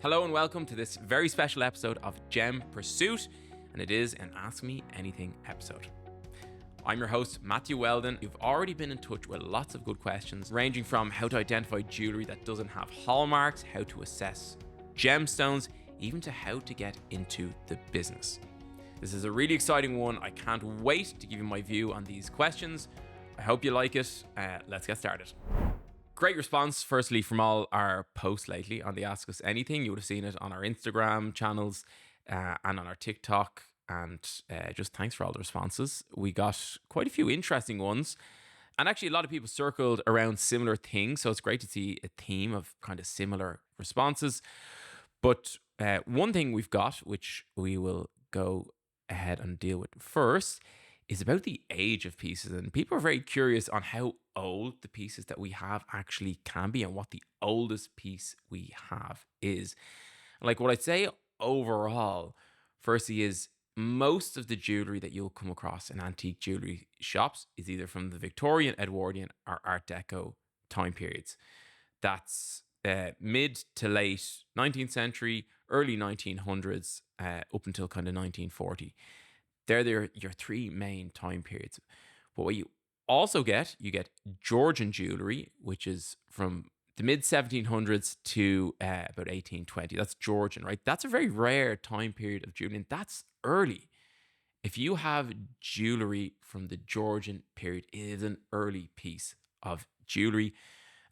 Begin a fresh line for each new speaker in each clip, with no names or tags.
Hello and welcome to this very special episode of Gem Pursuit, and it is an Ask Me Anything episode. I'm your host, Matthew Weldon. You've already been in touch with lots of good questions, ranging from how to identify jewellery that doesn't have hallmarks, how to assess gemstones, even to how to get into the business. This is a really exciting one. I can't wait to give you my view on these questions. I hope you like it. Let's get started. Great response, firstly, from all our posts lately on the Ask Us Anything. You would have seen it on our Instagram channels and on our TikTok. And just thanks for all the responses. We got quite a few interesting ones. And actually, a lot of people circled around similar things. So it's great to see a theme of kind of similar responses. But one thing we've got, which we will go ahead and deal with first, is about the age of pieces. And people are very curious on how old the pieces that we have actually can be and what the oldest piece we have is. Like what I'd say overall, firstly, is most of the jewellery that you'll come across in antique jewellery shops is either from the Victorian, Edwardian, or Art Deco time periods. That's mid to late 19th century, early 1900s, up until kind of 1940. They're your three main time periods. But what you also get, you get Georgian jewellery, which is from the mid 1700s to about 1820. That's Georgian, right? That's a very rare time period of jewellery, and that's early. If you have jewellery from the Georgian period, it is an early piece of jewellery.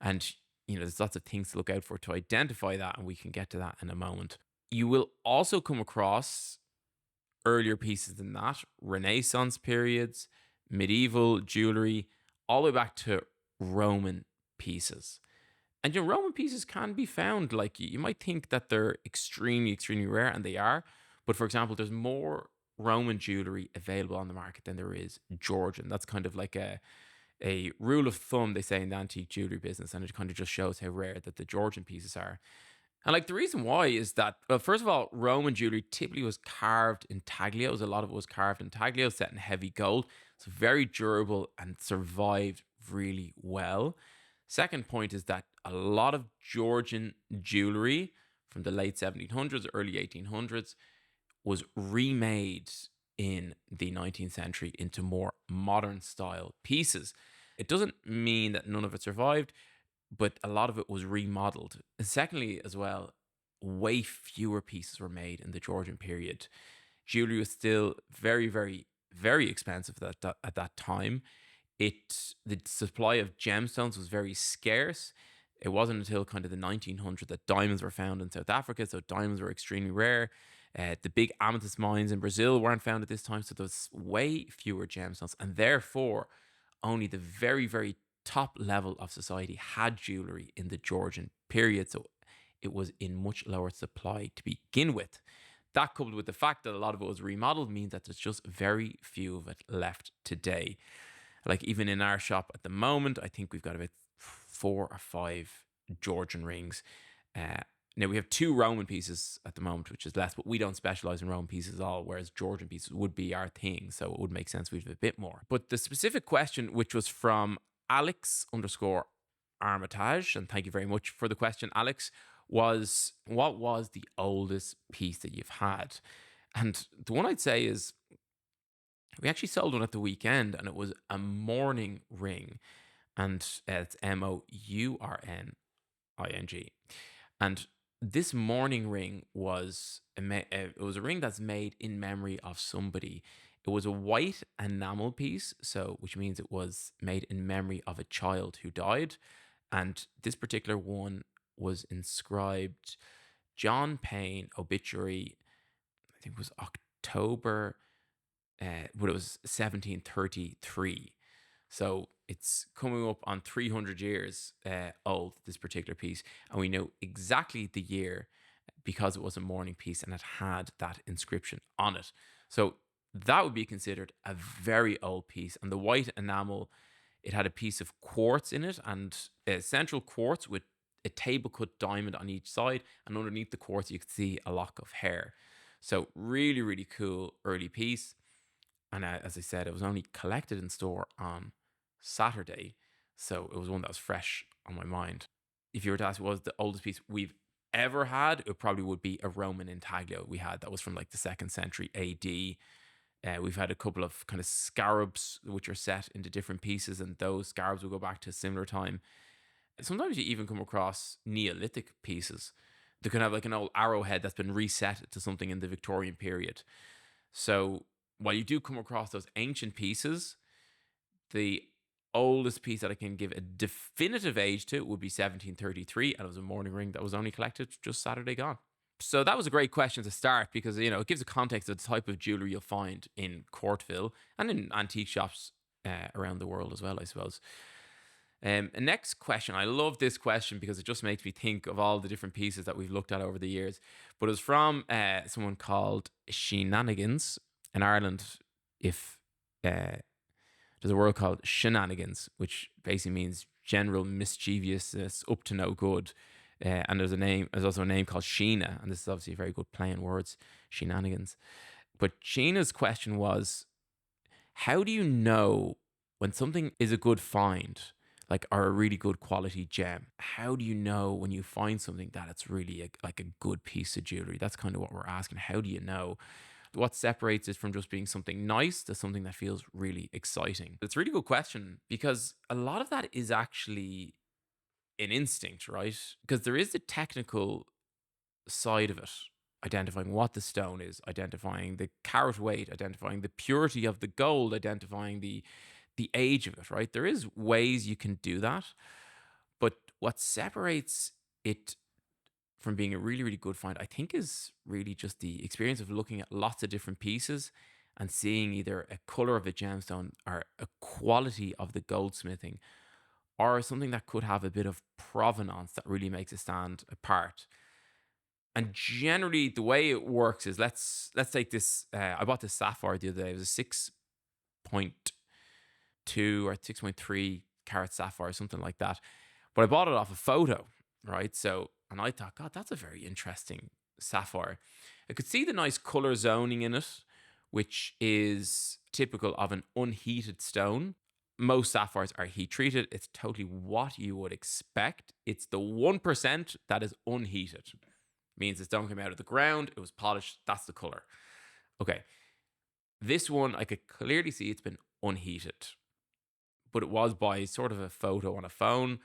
And, there's lots of things to look out for to identify that, and we can get to that in a moment. You will also come across earlier pieces than that, Renaissance periods, medieval jewellery, all the way back to Roman pieces. And Roman pieces can be found, like you might think that they're extremely, extremely rare, and they are. But for example, there's more Roman jewellery available on the market than there is Georgian. That's kind of like a rule of thumb, they say, in the antique jewellery business, and it kind of just shows how rare that the Georgian pieces are. And like the reason why is that, well, first of all, Roman jewellery typically was carved in taglios. A lot of it was carved in taglios set in heavy gold. It's very durable and survived really well. Second point is that a lot of Georgian jewellery from the late 1700s, early 1800s was remade in the 19th century into more modern style pieces. It doesn't mean that none of it survived, but a lot of it was remodeled. And secondly, as well, way fewer pieces were made in the Georgian period. Jewelry was still very, very, very expensive at that time. The supply of gemstones was very scarce. It wasn't until kind of the 1900s that diamonds were found in South Africa, so diamonds were extremely rare. The big amethyst mines in Brazil weren't found at this time, so there was way fewer gemstones, and therefore only the very, very top level of society had jewellery in the Georgian period, so it was in much lower supply to begin with. That, coupled with the fact that a lot of it was remodeled, means that there's just very few of it left today. Like even in our shop at the moment, I think we've got about 4 or 5 Georgian rings. Now we have 2 Roman pieces at the moment, which is less, but we don't specialize in Roman pieces at all, whereas Georgian pieces would be our thing, so it would make sense we'd have a bit more. But the specific question, which was from Alex_Armitage, and thank you very much for the question, Alex, was what was the oldest piece that you've had? And the one I'd say is we actually sold one at the weekend, and it was a Mourning ring, and it's Mourning. And this Mourning ring was it was a ring that's made in memory of somebody. It was a white enamel piece, which means it was made in memory of a child who died. And this particular one was inscribed John Payne obituary, I think it was October, but it was 1733. So it's coming up on 300 years old, this particular piece. And we know exactly the year because it was a Mourning piece and it had that inscription on it. So that would be considered a very old piece. And the white enamel, it had a piece of quartz in it, and a central quartz with a table cut diamond on each side. And underneath the quartz, you could see a lock of hair. So really, really cool early piece. And as I said, it was only collected in store on Saturday. So it was one that was fresh on my mind. If you were to ask what was the oldest piece we've ever had, it probably would be a Roman intaglio we had that was from like the 2nd century AD. We've had a couple of kind of scarabs which are set into different pieces, and those scarabs will go back to a similar time. Sometimes you even come across Neolithic pieces that can have like an old arrowhead that's been reset to something in the Victorian period. So while you do come across those ancient pieces, the oldest piece that I can give a definitive age to would be 1733, and it was a mourning ring that was only collected just Saturday gone. So that was a great question to start because, it gives a context of the type of jewelry you'll find in Courtville and in antique shops around the world as well, I suppose. And next question, I love this question because it just makes me think of all the different pieces that we've looked at over the years. But it was from someone called Shenanigans in Ireland. If there's a word called shenanigans, which basically means general mischievousness, up to no good. And there's also a name called Sheena, and this is obviously a very good play on words, shenanigans. But Sheena's question was, how do you know when something is a good find, like or a really good quality gem? How do you know when you find something that it's really like a good piece of jewelry? That's kind of what we're asking. How do you know? What separates it from just being something nice to something that feels really exciting? It's a really good question because a lot of that is actually an instinct, right? Because there is the technical side of it, identifying what the stone is, identifying the carat weight, identifying the purity of the gold, identifying the age of it, right? There is ways you can do that, but what separates it from being a really, really good find, I think, is really just the experience of looking at lots of different pieces and seeing either a color of a gemstone or a quality of the goldsmithing or something that could have a bit of provenance that really makes it stand apart. And generally, the way it works is let's take this. I bought this sapphire the other day. It was a 6.2 or 6.3 carat sapphire, something like that. But I bought it off a photo, right? So, and I thought, God, that's a very interesting sapphire. I could see the nice color zoning in it, which is typical of an unheated stone. Most sapphires are heat treated. It's totally what you would expect. It's the 1% that is unheated. Means the stone came out of the ground, it was polished, that's the color. Okay. This one, I could clearly see it's been unheated, but it was by sort of a photo on a phone.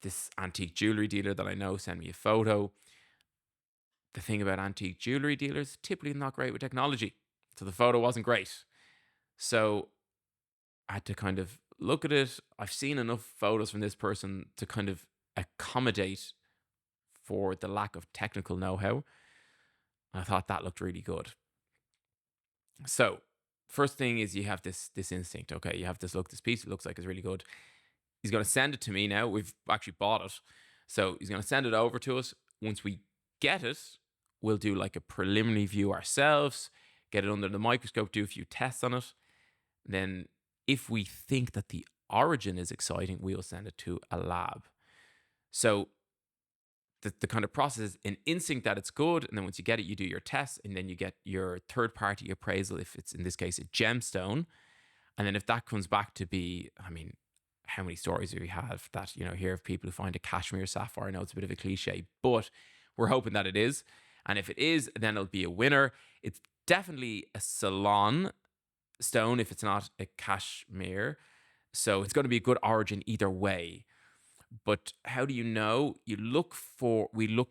This antique jewelry dealer that I know sent me a photo. The thing about antique jewelry dealers, typically not great with technology. So the photo wasn't great. So I had to kind of look at it. I've seen enough photos from this person to kind of accommodate for the lack of technical know-how. I thought that looked really good. So first thing is you have this instinct. Okay, you have this look, this piece, it looks like it's really good. He's going to send it to me now. We've actually bought it. So he's going to send it over to us. Once we get it, we'll do like a preliminary view ourselves, get it under the microscope, do a few tests on it. Then if we think that the origin is exciting, we'll send it to a lab. So the kind of process is an instinct that it's good, and then once you get it, you do your tests, and then you get your third-party appraisal if it's, in this case, a gemstone. And then if that comes back to be, I mean, how many stories do we have that, hear of people who find a cashmere sapphire? I know it's a bit of a cliche, but we're hoping that it is. And if it is, then it'll be a winner. It's definitely a Ceylon stone if it's not a cashmere. So it's going to be a good origin either way. But how do you know? We looked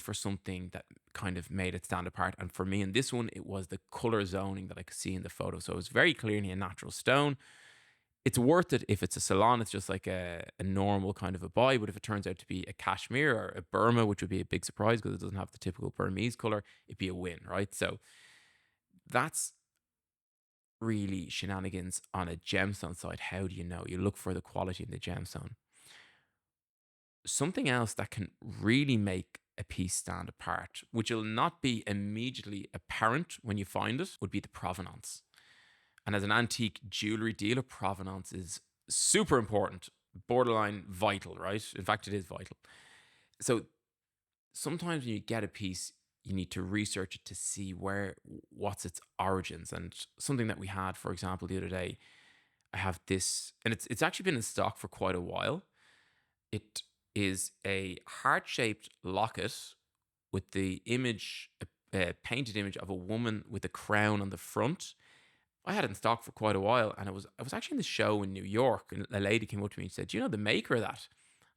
for something that kind of made it stand apart. And for me in this one, it was the color zoning that I could see in the photo. So it was very clearly a natural stone. It's worth it if it's a Ceylon. It's just like a normal kind of a buy. But if it turns out to be a cashmere or a Burma, which would be a big surprise because it doesn't have the typical Burmese color, it'd be a win, right? So that's really shenanigans on a gemstone side. How do you know? You look for the quality in the gemstone. Something else that can really make a piece stand apart, which will not be immediately apparent when you find it, would be the provenance. And as an antique jewelry dealer, provenance is super important, borderline vital, right? In fact, it is vital. So sometimes when you get a piece, you need to research it to see what's its origins. And something that we had, for example, the other day, I have this, and it's actually been in stock for quite a while. It is a heart-shaped locket with the image, a painted image of a woman with a crown on the front. I had it in stock for quite a while, and I was actually in the show in New York, and a lady came up to me and said, "Do you know the maker of that?"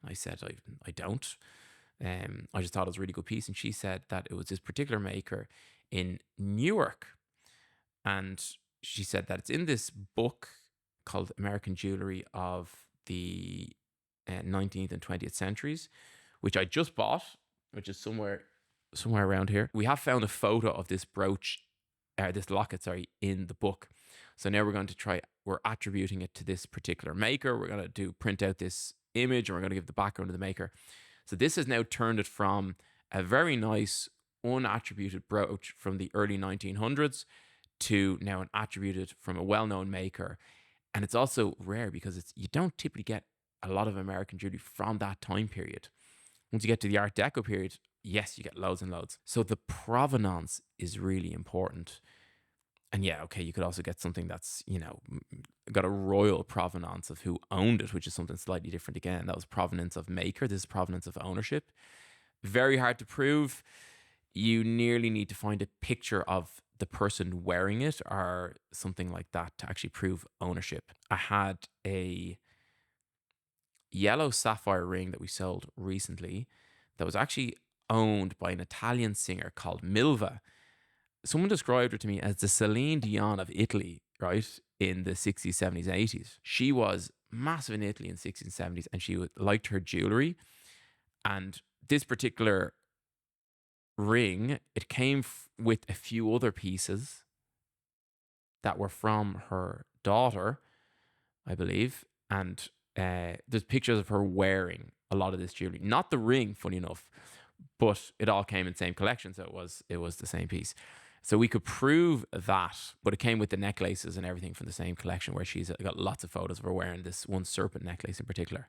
And I said, I don't. I just thought it was a really good piece. And she said that it was this particular maker in Newark. And she said that it's in this book called American Jewellery of the 19th and 20th centuries, which I just bought, which is somewhere around here. We have found a photo of this brooch, this locket, sorry, in the book. So now we're attributing it to this particular maker. We're going to print out this image, and we're going to give the background of the maker. So this has now turned it from a very nice unattributed brooch from the early 1900s to now an attributed from a well-known maker. And it's also rare because you don't typically get a lot of American jewelry from that time period. Once you get to the Art Deco period, yes, you get loads and loads. So the provenance is really important. And yeah, okay, you could also get something that's, got a royal provenance of who owned it, which is something slightly different again. That was provenance of maker. This is provenance of ownership. Very hard to prove. You nearly need to find a picture of the person wearing it or something like that to actually prove ownership. I had a yellow sapphire ring that we sold recently that was actually owned by an Italian singer called Milva. Someone described her to me as the Celine Dion of Italy, right? In the 60s, 70s, 80s. She was massive in Italy in the 60s and 70s, and she liked her jewelry. And this particular ring, it came with a few other pieces that were from her daughter, I believe. And there's pictures of her wearing a lot of this jewelry. Not the ring, funny enough, but it all came in the same collection. So it was the same piece. So we could prove that, but it came with the necklaces and everything from the same collection, where she's got lots of photos of her wearing this one serpent necklace in particular.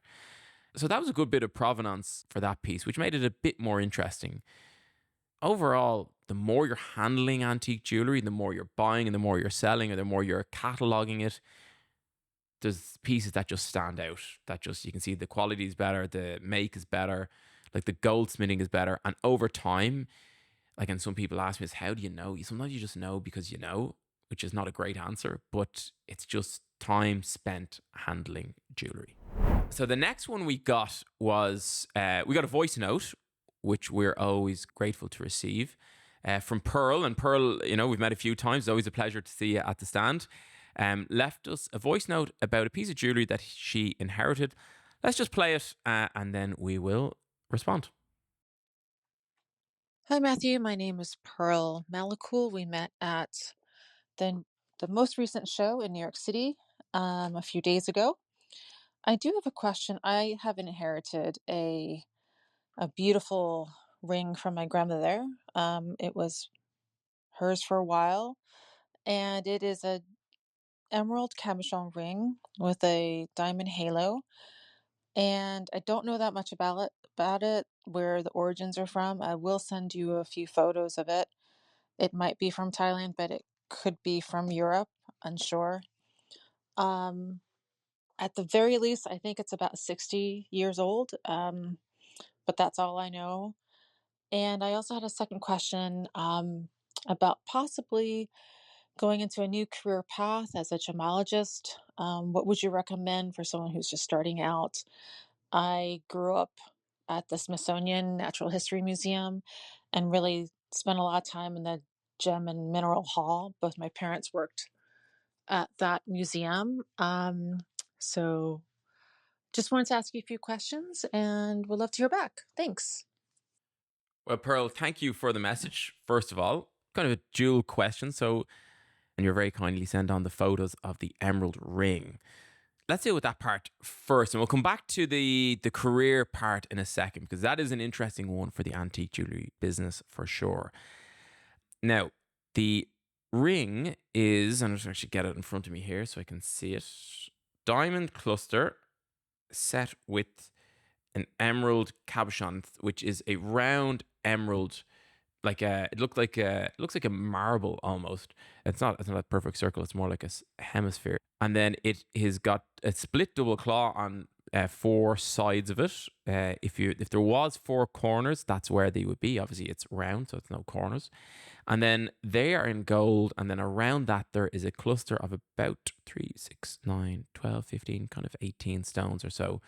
So that was a good bit of provenance for that piece, which made it a bit more interesting. Overall, the more you're handling antique jewelry, the more you're buying and the more you're selling, or the more you're cataloging it, there's pieces that just stand out. You can see the quality is better, the make is better, like the goldsmithing is better. And over time, and some people ask me, how do you know? Sometimes you just know because you know, which is not a great answer, but it's just time spent handling jewelry. So the next one we got was, we got a voice note, which we're always grateful to receive, from Pearl. And Pearl, we've met a few times. It's always a pleasure to see you at the stand. Left us a voice note about a piece of jewelry that she inherited. Let's just play it, and then we will respond.
Hi, Matthew. My name is Pearl Malakul. We met at the most recent show in New York City a few days ago. I do have a question. I have inherited a beautiful ring from my grandmother. It was hers for a while, and it is a emerald cabochon ring with a diamond halo. And I don't know that much about it, where the origins are from. I will send you a few photos of it. It might be from Thailand, but it could be from Europe, unsure. At the very least, I think it's about 60 years old, but that's all I know. And I also had a second question about possibly going into a new career path as a gemologist. What would you recommend for someone who's just starting out? I grew up at the Smithsonian Natural History Museum and really spent a lot of time in the Gem and Mineral Hall. Both my parents worked at that museum. So just wanted to ask you a few questions and would love to hear back. Thanks.
Well, Pearl, thank you for the message, first of all. Kind of a dual question. So, and you're very kindly sent on the photos of the emerald ring. Let's deal with that part first, and we'll come back to the career part in a second, because that is an interesting one for the antique jewelry business for sure. Now, the ring is, I'm just actually get it in front of me here so I can see it. Diamond cluster set with an emerald cabochon, which is a round emerald, it looks like a marble almost. It's not a perfect circle. It's more like a hemisphere. And then it has got a split double claw on four sides of it. If there was four corners, that's where they would be. Obviously, it's round, so it's no corners. And then they are in gold, and then around that there is a cluster of about 3, 6, 9, 12, 15, kind of 18 stones or so,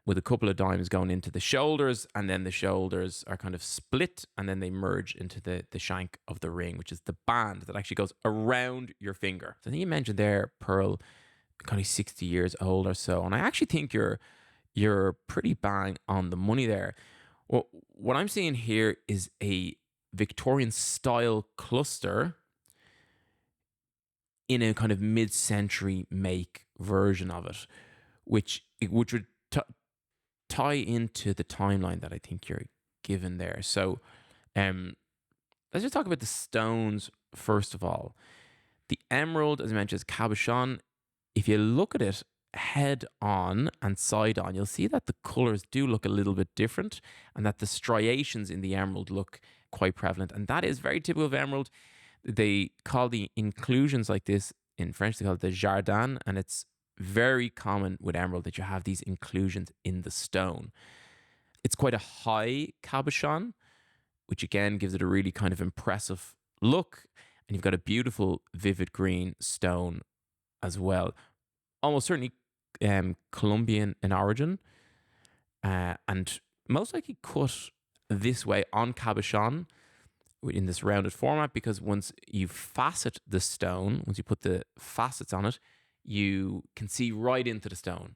with a couple of diamonds going into the shoulders, and then the shoulders are kind of split, and then they merge into the shank of the ring, which is the band that actually goes around your finger. So I think you mentioned there, Pearl, kind of 60 years old or so, and I actually think you're pretty bang on the money there. Well, what I'm seeing here is a Victorian style cluster in a kind of mid-century make version of it, which would tie into the timeline that I think you're given there. So let's just talk about the stones first of all. The emerald, as I mentioned, is cabochon. If you look at it head on and side on, you'll see that the colors do look a little bit different, and that the striations in the emerald look quite prevalent. And that is very typical of emerald. They call the inclusions like this, in French, they call it the jardin, and it's very common with emerald that you have these inclusions in the stone. It's quite a high cabochon, which again gives it a really kind of impressive look. And you've got a beautiful vivid green stone as well. Almost certainly Colombian in origin, and most likely cut this way on cabochon in this rounded format, because once you facet the stone, once you put the facets on it, you can see right into the stone.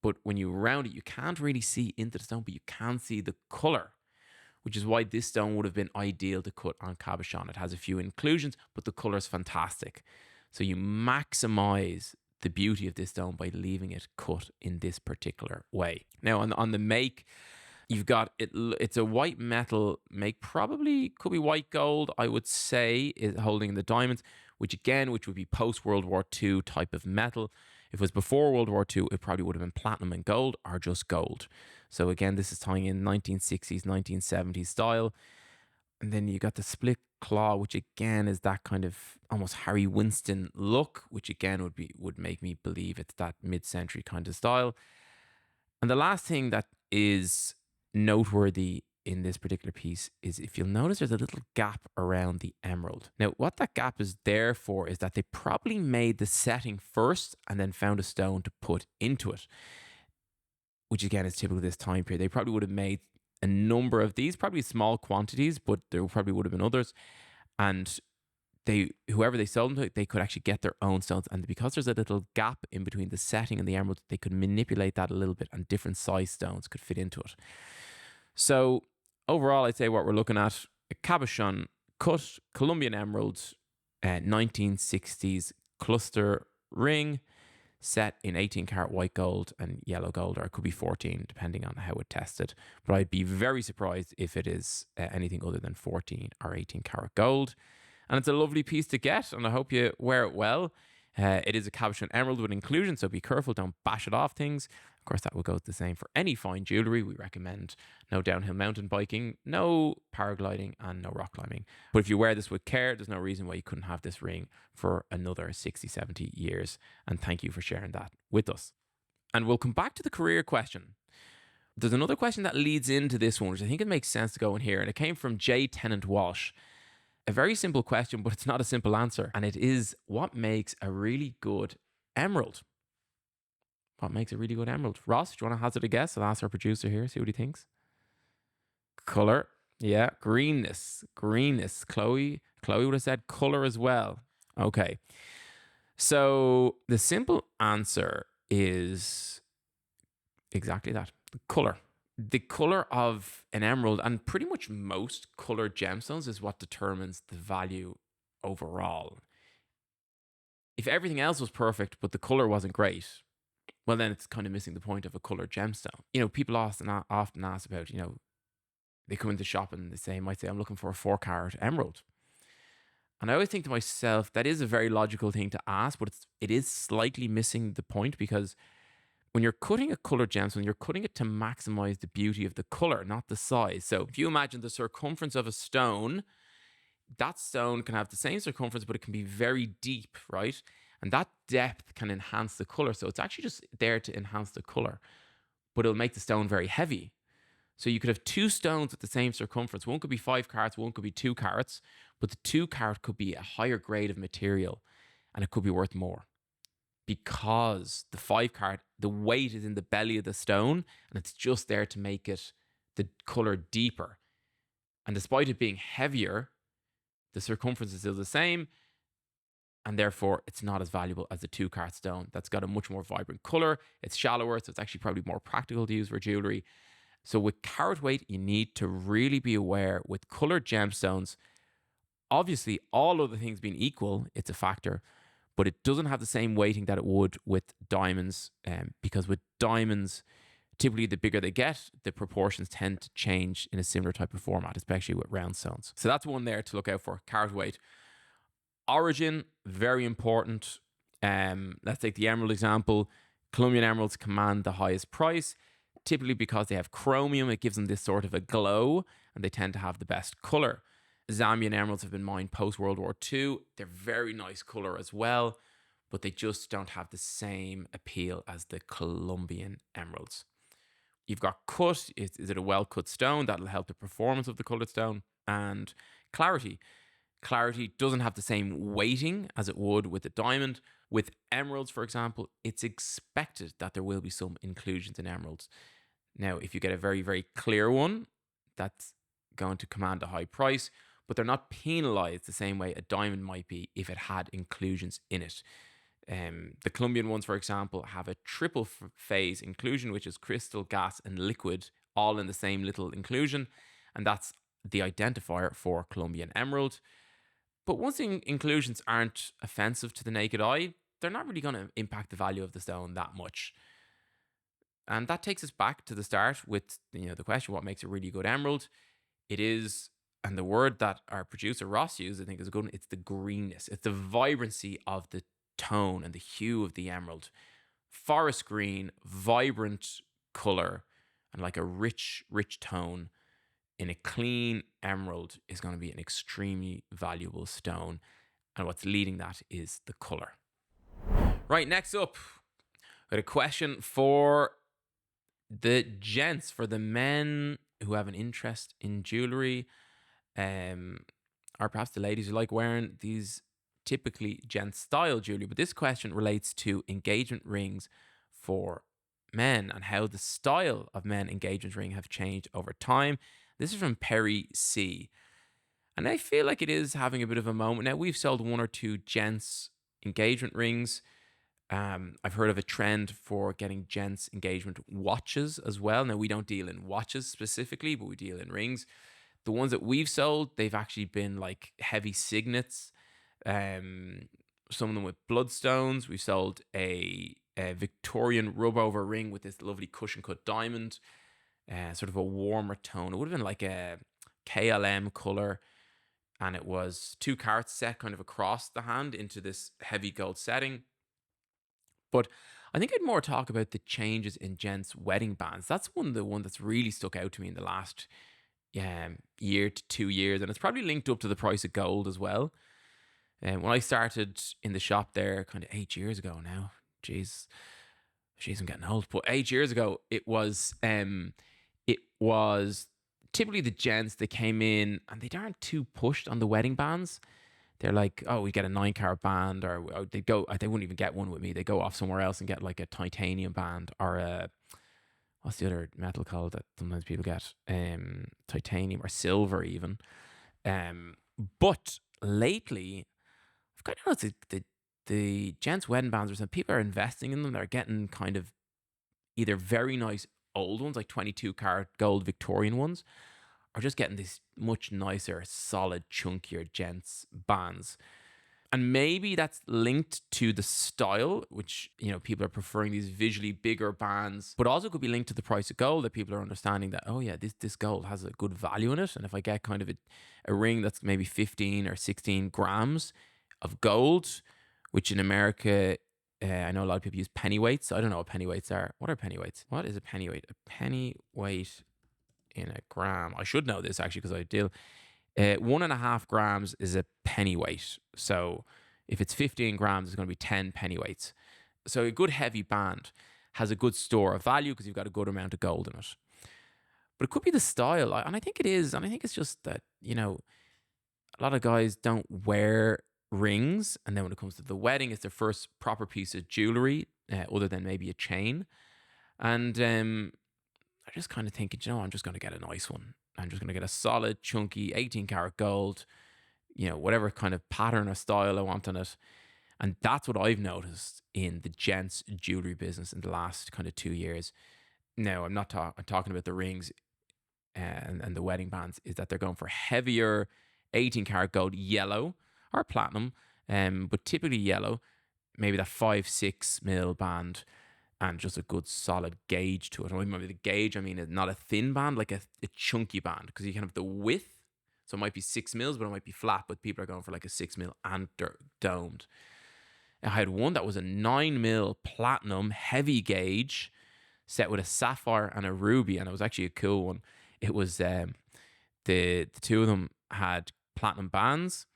But when you round it, you can't really see into the stone, but you can see the color, which is why this stone would have been ideal to cut on cabochon. It has a few inclusions, but the color is fantastic. So you maximize the beauty of this stone by leaving it cut in this particular way. Now, on the make, you've got it. It's a white metal make, probably could be white gold, I would say, is holding the diamonds, which would be post World War II type of metal. If it was before World War II, it probably would have been platinum and gold, or just gold. So again, this is tying in 1960s, 1970s style. And then you got the split claw, which again is that kind of almost Harry Winston look, which again would make me believe it's that mid-century kind of style. And the last thing that is noteworthy in this particular piece is, if you'll notice, there's a little gap around the emerald. Now, what that gap is there for is that they probably made the setting first and then found a stone to put into it, which again is typical of this time period. They probably would have made a number of these, probably small quantities, but there probably would have been others. And whoever they sold them to, they could actually get their own stones. And because there's a little gap in between the setting and the emerald, they could manipulate that a little bit, and different size stones could fit into it. So overall, I'd say what we're looking at, a cabochon cut Colombian emerald, 1960s cluster ring, set in 18 karat white gold and yellow gold, or it could be 14 depending on how it tested. But I'd be very surprised if it is anything other than 14 or 18 karat gold. And it's a lovely piece to get, and I hope you wear it well. It is a cabochon emerald with inclusion, so be careful, don't bash it off things. Of course, that will go the same for any fine jewellery. We recommend no downhill mountain biking, no paragliding, and no rock climbing. But if you wear this with care, there's no reason why you couldn't have this ring for another 60, 70 years. And thank you for sharing that with us. And we'll come back to the career question. There's another question that leads into this one, which I think it makes sense to go in here. And it came from J. Tennant Walsh. A very simple question, but it's not a simple answer. And it is, what makes a really good emerald? What makes a really good emerald? Ross, do you want to hazard a guess? I'll ask our producer here, see what he thinks. Color. Yeah, greenness. Chloe would have said color as well. Okay. So the simple answer is exactly that. Color. The color of an emerald, and pretty much most colored gemstones, is what determines the value overall. If everything else was perfect, but the color wasn't great, well, then it's kind of missing the point of a colored gemstone. You know, people often ask about, they come into the shop and might say, I'm looking for a 4 carat emerald. And I always think to myself, that is a very logical thing to ask, but it is slightly missing the point, because when you're cutting a colored gemstone, you're cutting it to maximize the beauty of the color, not the size. So if you imagine the circumference of a stone, that stone can have the same circumference, but it can be very deep, right? And that depth can enhance the color. So it's actually just there to enhance the color, but it'll make the stone very heavy. So you could have two stones with the same circumference. One could be 5 carats, one could be 2 carats, but the 2 carat could be a higher grade of material and it could be worth more because the 5 carat, the weight is in the belly of the stone and it's just there to make it the color deeper. And despite it being heavier, the circumference is still the same. And therefore, it's not as valuable as the 2 carat stone that's got a much more vibrant color. It's shallower, so it's actually probably more practical to use for jewelry. So with carat weight, you need to really be aware with colored gemstones. Obviously, all other things being equal, it's a factor, but it doesn't have the same weighting that it would with diamonds, because with diamonds, typically the bigger they get, the proportions tend to change in a similar type of format, especially with round stones. So that's one there to look out for, carat weight. Origin, very important. Let's take the emerald example. Colombian emeralds command the highest price, typically because they have chromium. It gives them this sort of a glow, and they tend to have the best color. Zambian emeralds have been mined post-World War II. They're very nice color as well, but they just don't have the same appeal as the Colombian emeralds. You've got cut. Is it a well-cut stone? That'll help the performance of the colored stone. And clarity. Clarity doesn't have the same weighting as it would with a diamond. With emeralds, for example, it's expected that there will be some inclusions in emeralds. Now, if you get a very, very clear one, that's going to command a high price, but they're not penalized the same way a diamond might be if it had inclusions in it. The Colombian ones, for example, have a triple phase inclusion, which is crystal, gas, and liquid, all in the same little inclusion. And that's the identifier for Colombian emerald. But once the inclusions aren't offensive to the naked eye, they're not really going to impact the value of the stone that much. And that takes us back to the start with the question, what makes a really good emerald? It is, and the word that our producer Ross used, I think is a good one, it's the greenness. It's the vibrancy of the tone and the hue of the emerald. Forest green, vibrant color, and like a rich, rich tone in a clean emerald is going to be an extremely valuable stone. And what's leading that is the color. Right, next up, we got a question for the gents, for the men who have an interest in jewellery, or perhaps the ladies who like wearing these typically gent style jewellery. But this question relates to engagement rings for men and how the style of men engagement ring have changed over time. This is from Perry C. And I feel like it is having a bit of a moment. Now, we've sold 1 or 2 gents engagement rings. I've heard of a trend for getting gents engagement watches as well. Now, we don't deal in watches specifically, but we deal in rings. The ones that we've sold, they've actually been like heavy signets. Some of them with bloodstones. We sold a Victorian rub over ring with this lovely cushion cut diamond. Sort of a warmer tone. It would have been like a KLM color, and it was 2 carats set kind of across the hand into this heavy gold setting. But I think I'd more talk about the changes in gents' wedding bands. That's the one that's really stuck out to me in the last year to 2 years, and it's probably linked up to the price of gold as well. When I started in the shop there, kind of 8 years ago now, jeez, I'm getting old. But 8 years ago, it was typically the gents, they came in and they aren't too pushed on the wedding bands. They're like, oh, we get a 9 carat band, or they wouldn't even get one with me. They go off somewhere else and get like a titanium band, or what's the other metal called that sometimes people get? Titanium or silver even. But lately, I've kind of noticed the gents' wedding bands, or some people are investing in them. They're getting kind of either very nice old ones, like 22 carat gold Victorian ones, or just getting these much nicer, solid, chunkier gents bands. And maybe that's linked to the style, which, people are preferring these visually bigger bands, but also could be linked to the price of gold, that people are understanding that, oh yeah, this gold has a good value in it. And if I get kind of a ring that's maybe 15 or 16 grams of gold, which in America, I know a lot of people use pennyweights. I don't know what pennyweights are. What are pennyweights? What is a pennyweight? A pennyweight in a gram. I should know this actually because I deal. 1.5 grams is a pennyweight. So If it's 15 grams, it's going to be 10 pennyweights. So a good heavy band has a good store of value because you've got a good amount of gold in it. But it could be the style. And I think it is. And I think it's just that, a lot of guys don't wear rings. And then when it comes to the wedding, it's their first proper piece of jewellery, other than maybe a chain. And I'm just kind of thinking, I'm just going to get a nice one. I'm just going to get a solid, chunky 18 karat gold, whatever kind of pattern or style I want on it. And that's what I've noticed in the gents jewelry business in the last kind of 2 years. No, I'm not I'm talking about the rings and the wedding bands, is that they're going for heavier 18 karat gold, yellow or platinum, but typically yellow, maybe that 5-6 mil band, and just a good solid gauge to it. And remember the gauge, I mean, it's not a thin band, like a chunky band, because you can have the width. So it might be 6 mils, but it might be flat, but people are going for like a 6 mil and domed. I had one that was a 9 mil platinum heavy gauge set with a sapphire and a ruby, and it was actually a cool one. It was the two of them had platinum bands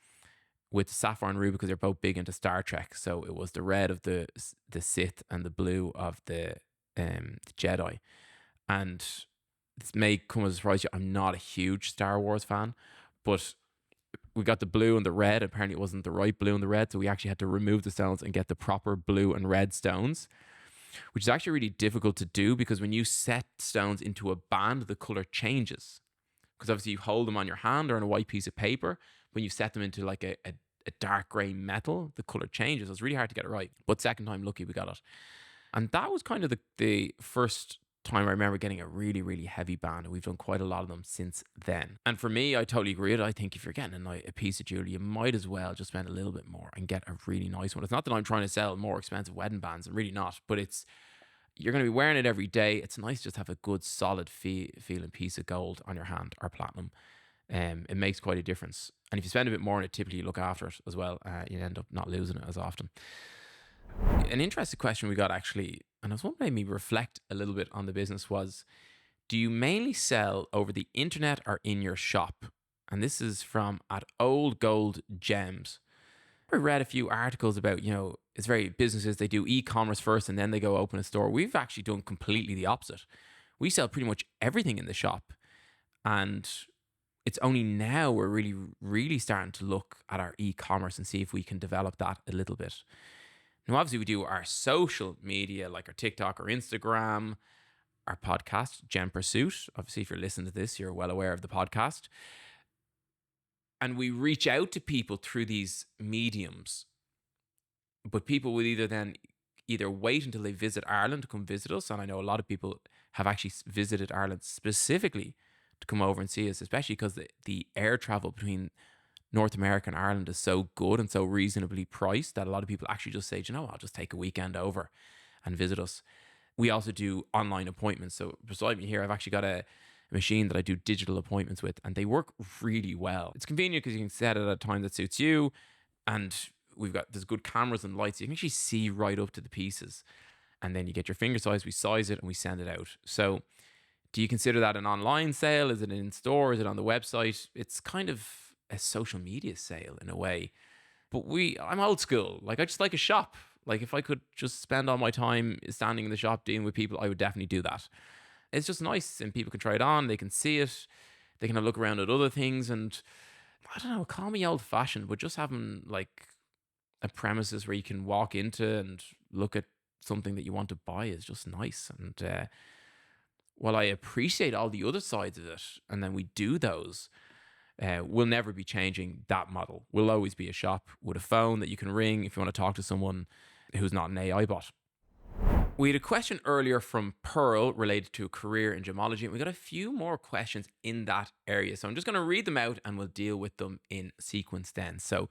with the sapphire and ruby because they're both big into Star Trek. So it was the red of the Sith and the blue of the Jedi. And this may come as a surprise to you, I'm not a huge Star Wars fan, but we got the blue and the red. Apparently it wasn't the right blue and the red, so we actually had to remove the stones and get the proper blue and red stones, which is actually really difficult to do because when you set stones into a band, the color changes. Because obviously you hold them on your hand or on a white piece of paper. When you set them into like a dark grey metal, the color changes. So it's really hard to get it right. But second time lucky we got it. And that was kind of the first time I remember getting a really, really heavy band. And we've done quite a lot of them since then. And for me, I totally agree with it. I think if you're getting a piece of jewelry, you might as well just spend a little bit more and get a really nice one. It's not that I'm trying to sell more expensive wedding bands. I'm really not. But you're going to be wearing it every day. It's nice to just have a good, solid feeling piece of gold on your hand or platinum. It makes quite a difference. And if you spend a bit more on it, typically you look after it as well. You end up not losing it as often. An interesting question we got actually, and it was one that made me reflect a little bit on the business, was, do you mainly sell over the internet or in your shop? And this is from at Old Gold Gems. I read a few articles about, it's very businesses, they do e-commerce first and then they go open a store. We've actually done completely the opposite. We sell pretty much everything in the shop. And it's only now we're really, really starting to look at our e-commerce and see if we can develop that a little bit. Now, obviously, we do our social media, like our TikTok or Instagram, our podcast, Gem Pursuit. Obviously, if you're listening to this, you're well aware of the podcast. And we reach out to people through these mediums. But people will either wait until they visit Ireland to come visit us. And I know a lot of people have actually visited Ireland specifically to come over and see us, especially because the air travel between North America and Ireland is so good and so reasonably priced that a lot of people actually just say, I'll just take a weekend over and visit us. We also do online appointments. So beside me here, I've actually got a machine that I do digital appointments with, and they work really well. It's convenient because you can set it at a time that suits you, and there's good cameras and lights. So you can actually see right up to the pieces, and then you get your finger size, we size it, and we send it out. So do you consider that an online sale? Is it in store? Is it on the website? It's kind of a social media sale in a way. But I'm old school. Like, I just like a shop. Like, if I could just spend all my time standing in the shop dealing with people, I would definitely do that. It's just nice, and people can try it on. They can see it. They can have a look around at other things. And I don't know, call me old fashioned, but just having like a premises where you can walk into and look at something that you want to buy is just nice. And while I appreciate all the other sides of it, and then we do those, we'll never be changing that model. We'll always be a shop with a phone that you can ring if you want to talk to someone who's not an AI bot. We had a question earlier from Pearl related to a career in gemology, and we got a few more questions in that area. So I'm just going to read them out and we'll deal with them in sequence then. So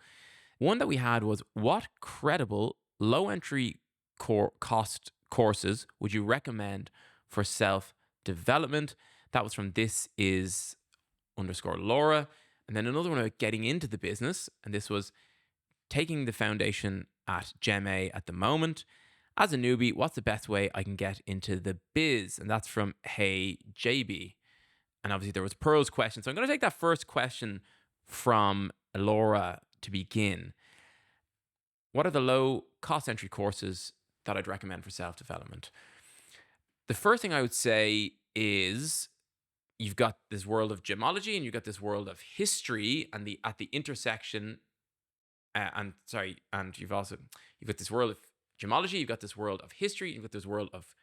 one that we had was, what credible low entry cost courses would you recommend for self-development? That was from this_is_Laura. And then another one about getting into the business. And this was taking the foundation at Gem A at the moment. As a newbie, what's the best way I can get into the biz? And that's from Hey JB. And obviously there was Pearl's question. So I'm going to take that first question from Laura to begin. What are the low cost entry courses that I'd recommend for self-development? The first thing I would say is you've got this world of gemology and you've got this world of history, and the at the intersection, and you've got this world of gemology, you've got this world of history, you've got this world of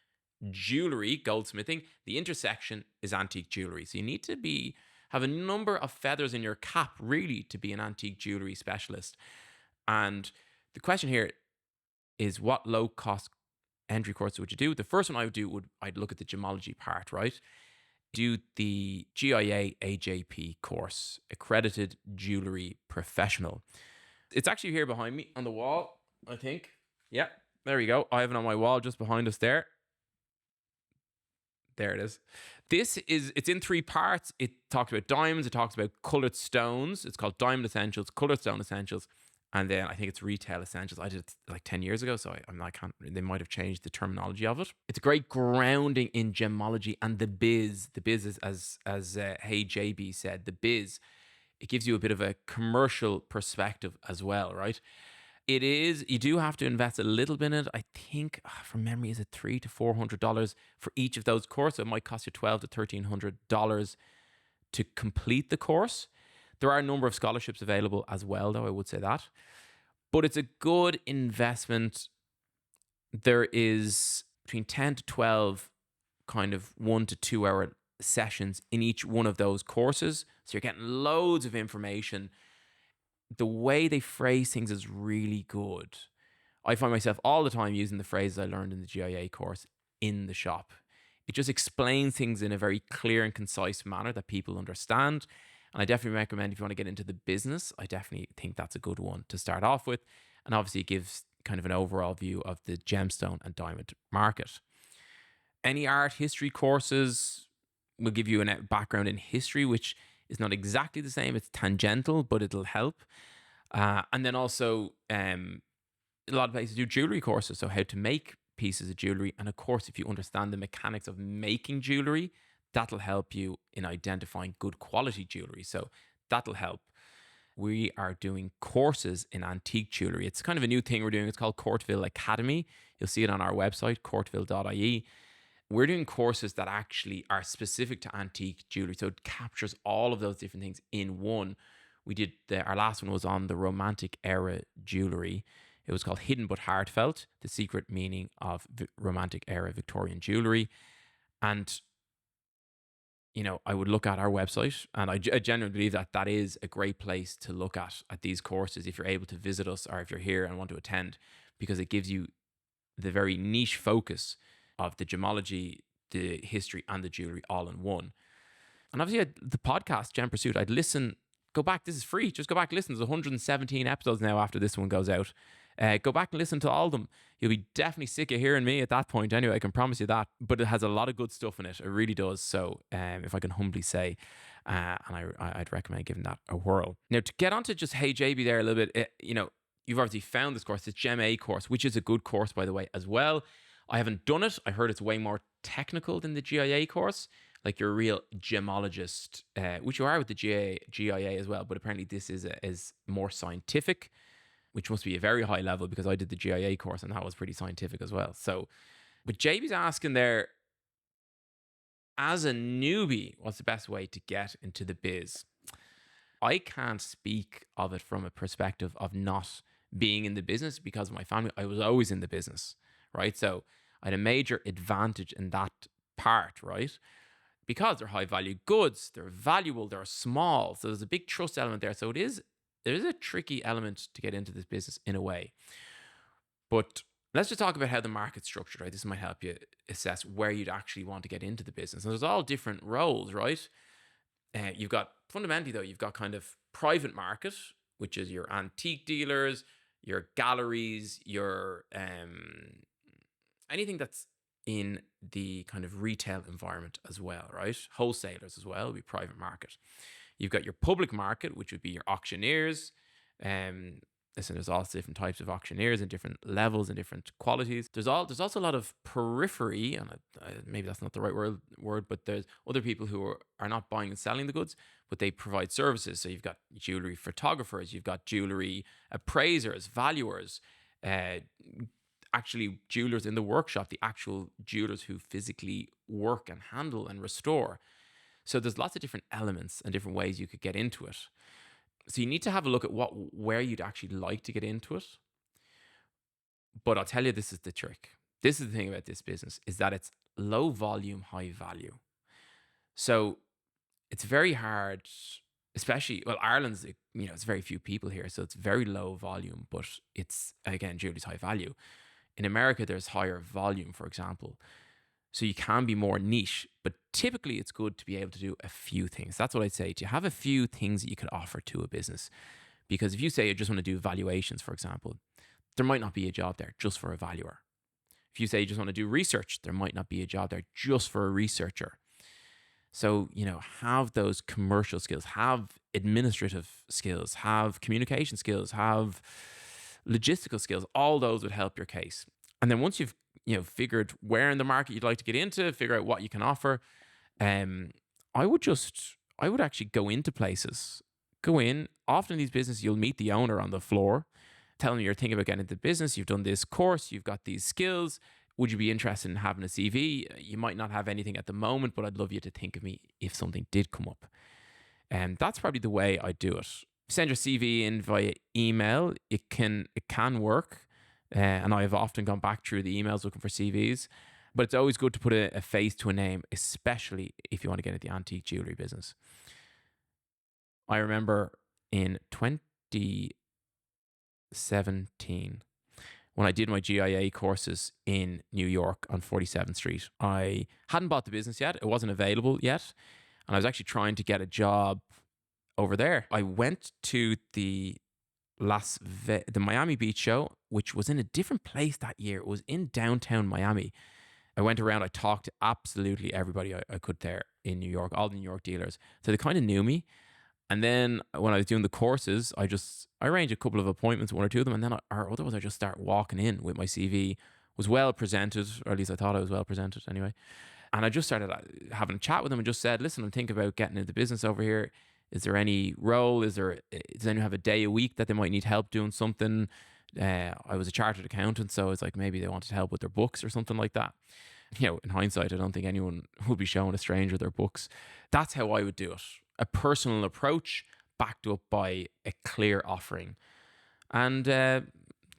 jewelry, goldsmithing. The intersection is antique jewelry. So you need to have a number of feathers in your cap really to be an antique jewelry specialist. And the question here is, what low cost entry course would you do? The first one I would do I'd look at the gemology part, right? Do the GIA AJP course, Accredited Jewelry Professional. It's actually here behind me on the wall, I think. Yeah, there we go. I have it on my wall just behind us there. There it is. It's in 3 parts. It talks about diamonds. It talks about colored stones. It's called Diamond Essentials, Colored Stone Essentials. And then I think it's Retail Essentials. I did it like 10 years ago, so they might have changed the terminology of it. It's a great grounding in gemology and the biz. The biz is, as Hey JB said, the biz. It gives you a bit of a commercial perspective as well, right? You do have to invest a little bit in it. I think from memory, is it $300 to $400 for each of those courses? It might cost you $1,200 to $1,300 to complete the course. There are a number of scholarships available as well, though, I would say that. But it's a good investment. There is between 10 to 12 kind of 1 to 2 hour sessions in each one of those courses. So you're getting loads of information. The way they phrase things is really good. I find myself all the time using the phrases I learned in the GIA course in the shop. It just explains things in a very clear and concise manner that people understand. And I definitely recommend, if you want to get into the business, I definitely think that's a good one to start off with. And obviously it gives kind of an overall view of the gemstone and diamond market. Any art history courses will give you a background in history, which is not exactly the same. It's tangential, but it'll help. And then also a lot of places do jewelry courses. So how to make pieces of jewelry. And of course, if you understand the mechanics of making jewelry, that'll help you in identifying good quality jewelry. So that'll help. We are doing courses in antique jewelry. It's kind of a new thing we're doing. It's called Courtville Academy. You'll see it on our website, courtville.ie. We're doing courses that actually are specific to antique jewelry. So it captures all of those different things in one. Our last one was on the Romantic era jewelry. It was called Hidden but Heartfelt, the secret meaning of Romantic era Victorian jewelry. And I would look at our website, and I genuinely believe that is a great place to look at these courses if you're able to visit us, or if you're here and want to attend, because it gives you the very niche focus of the gemology, the history, and the jewelry all in one. And obviously the podcast, Gem Pursuit, go back. This is free. Just go back and listen. There's 117 episodes now after this one goes out. Go back and listen to all of them. You'll be definitely sick of hearing me at that point anyway, I can promise you that. But it has a lot of good stuff in it. It really does. So if I can humbly say, and I'd recommend giving that a whirl. Now, to get onto just Hey JB there a little bit, you've obviously found this course, this Gem A course, which is a good course, by the way, as well. I haven't done it. I heard it's way more technical than the GIA course. Like you're a real gemologist, which you are with the GIA as well. But apparently this is more scientific, which must be a very high level, because I did the GIA course and that was pretty scientific as well. So, but JB's asking there, as a newbie, what's the best way to get into the biz? I can't speak of it from a perspective of not being in the business, because of my family. I was always in the business, right? So I had a major advantage in that part, right? Because they're high value goods, they're valuable, they're small. So there's a big trust element there. So there is a tricky element to get into this business in a way. But let's just talk about how the market's structured, right? This might help you assess where you'd actually want to get into the business. And there's all different roles, right? You've got kind of private market, which is your antique dealers, your galleries, your anything that's in the kind of retail environment as well, right? Wholesalers as well would be private market. You've got your public market, which would be your auctioneers. Listen, there's also different types of auctioneers and different levels and different qualities. There's also a lot of periphery, and maybe that's not the right word, but there's other people who are not buying and selling the goods, but they provide services. So you've got jewelry photographers, you've got jewelry appraisers, valuers, uh, actually jewelers in the workshop, the actual jewelers who physically work and handle and restore. So there's lots of different elements and different ways you could get into it. So you need to have a look at where you'd actually like to get into it. But I'll tell you, this is the trick. This is the thing about this business, is that it's low volume, high value. So it's very hard, especially, well, Ireland's, it's very few people here, so it's very low volume, but it's, again, jewelry's high value. In America, there's higher volume, for example. So you can be more niche, but typically it's good to be able to do a few things. That's what I'd say. To have a few things that you could offer to a business. Because if you say you just want to do valuations, for example, there might not be a job there just for a valuer. If you say you just want to do research, there might not be a job there just for a researcher. So, have those commercial skills, have administrative skills, have communication skills, have logistical skills. All those would help your case. And then once you've figured where in the market you'd like to get into, figure out what you can offer, I would actually go into places. Go in. Often in these businesses, you'll meet the owner on the floor, tell them you're thinking about getting into business, you've done this course, you've got these skills. Would you be interested in having a CV? You might not have anything at the moment, but I'd love you to think of me if something did come up. And that's probably the way I do it. Send your CV in via email. It can work. And I've often gone back through the emails looking for CVs. But it's always good to put a face to a name, especially if you want to get into the antique jewelry business. I remember in 2017, when I did my GIA courses in New York on 47th Street, I hadn't bought the business yet. It wasn't available yet. And I was actually trying to get a job over there. I went to the Miami Beach show, which was in a different place that year. It was in downtown Miami. I went around, I talked to absolutely everybody I could there in New York, all the New York dealers. So they kind of knew me. And then when I was doing the courses, I arranged a couple of appointments, one or two of them, and then otherwise I just start walking in with my CV. Was well presented, or at least I thought I was well presented anyway. And I just started having a chat with them and just said, listen, I'm thinking about getting into business over here. Is there any role? Does anyone have a day a week that they might need help doing something? I was a chartered accountant, so it's like maybe they wanted help with their books or something like that. In hindsight, I don't think anyone would be showing a stranger their books. That's how I would do it. A personal approach backed up by a clear offering. And the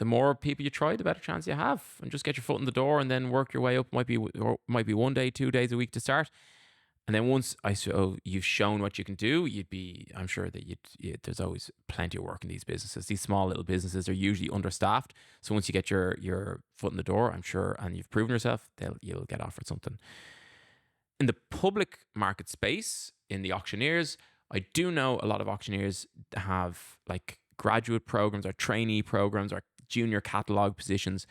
more people you try, the better chance you have. And just get your foot in the door and then work your way up. Might be 1 day, 2 days a week to start. And then once you've shown what you can do, I'm sure that there's always plenty of work in these businesses. These small little businesses are usually understaffed. So once you get your foot in the door, I'm sure, and you've proven yourself, you'll get offered something. In the public market space, in the auctioneers, I do know a lot of auctioneers have like graduate programs or trainee programs or junior catalog positions.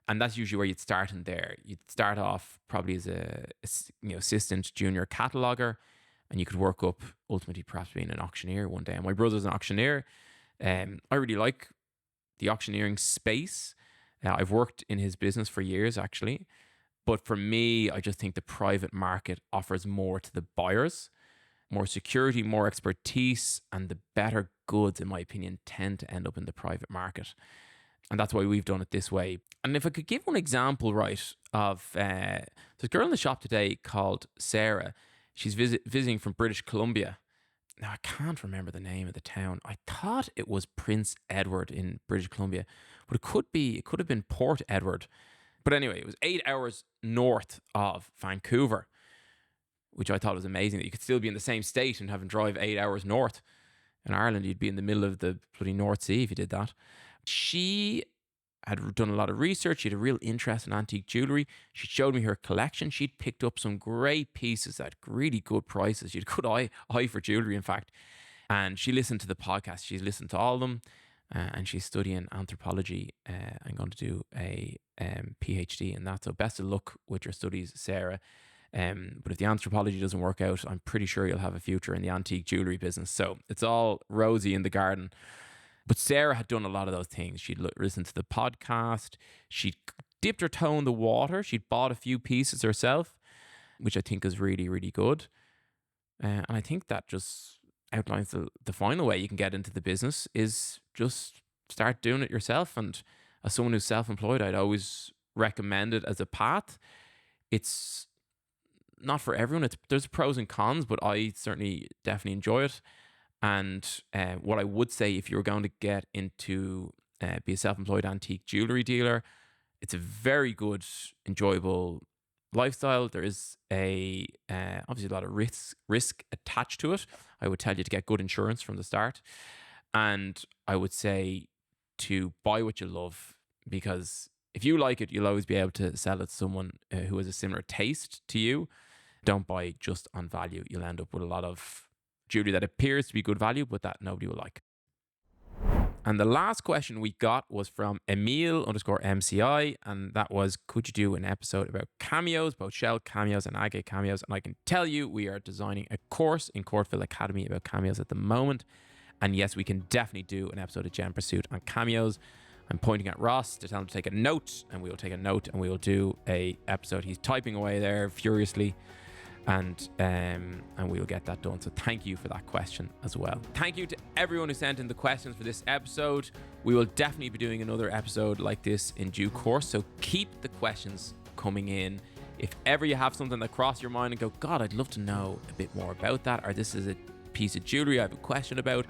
And that's usually where you'd start in there. You'd start off probably as a assistant junior cataloger, and you could work up ultimately perhaps being an auctioneer one day. And my brother's an auctioneer. I really like the auctioneering space. I've worked in his business for years, actually. But for me, I just think the private market offers more to the buyers, more security, more expertise, and the better goods, in my opinion, tend to end up in the private market. And that's why we've done it this way. And if I could give one example, right, of there's a girl in the shop today called Sarah. She's visiting from British Columbia. Now, I can't remember the name of the town. I thought it was Prince Edward in British Columbia, but it could have been Port Edward. But anyway, it was 8 hours north of Vancouver, which I thought was amazing that you could still be in the same state and have to drive 8 hours north. In Ireland, you'd be in the middle of the bloody North Sea if you did that. She had done a lot of research. She had a real interest in antique jewellery. She showed me her collection. She'd picked up some great pieces at really good prices. She had a good eye for jewellery, in fact. And she listened to the podcast. She's listened to all of them. And she's studying anthropology. I'm going to do a PhD in that. So best of luck with your studies, Sarah. But if the anthropology doesn't work out, I'm pretty sure you'll have a future in the antique jewellery business. So it's all rosy in the garden. But Sarah had done a lot of those things. She'd listened to the podcast. She'd dipped her toe in the water. She'd bought a few pieces herself, which I think is really, really good. And I think that just outlines the final way you can get into the business is just start doing it yourself. And as someone who's self-employed, I'd always recommend it as a path. It's not for everyone. There's pros and cons, but I certainly definitely enjoy it. And what I would say, if you were going to get into be a self-employed antique jewelry dealer, it's a very good, enjoyable lifestyle. There is obviously a lot of risk attached to it. I would tell you to get good insurance from the start, and I would say to buy what you love, because if you like it, you'll always be able to sell it to someone who has a similar taste to you. Don't buy just on value. You'll end up with a lot of jewelry that appears to be good value, but that nobody will like. And the last question we got was from Emil_MCI, and that was, could you do an episode about cameos, both shell cameos and agate cameos? And I can tell you, we are designing a course in Courtfield Academy about cameos at the moment. And yes, we can definitely do an episode of Gem Pursuit on cameos. I'm pointing at Ross to tell him to take a note, and we will take a note and we will do a episode. He's typing away there furiously. And we will get that done. So thank you for that question as well. Thank you to everyone who sent in the questions for this episode. We will definitely be doing another episode like this in due course. So keep the questions coming in. If ever you have something that crosses your mind and go, God, I'd love to know a bit more about that, or this is a piece of jewelry I have a question about,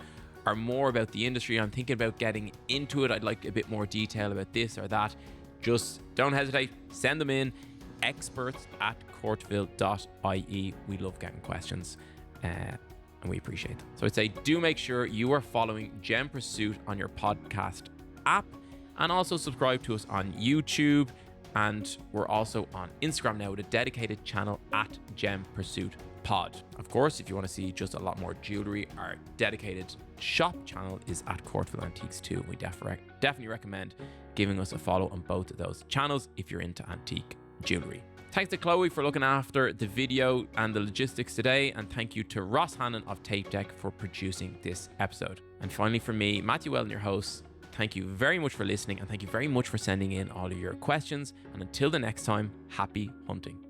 or more about the industry, I'm thinking about getting into it, I'd like a bit more detail about this or that, just don't hesitate, send them in. experts@courtfield.ie. We love getting questions and we appreciate them. So I'd say do make sure you are following Gem Pursuit on your podcast app, and also subscribe to us on YouTube, and we're also on Instagram now with a dedicated channel @GemPursuitPod. Of course, if you want to see just a lot more jewelry, our dedicated shop channel is @Courtfield Antiques too. We definitely recommend giving us a follow on both of those channels if you're into antique jewelry. Thanks to Chloe for looking after the video and the logistics today, and thank you to Ross Hannon of Tape Deck for producing this episode. And finally, from me, Matthew Weldon, your host, thank you very much for listening, and thank you very much for sending in all of your questions. And until the next time, happy hunting.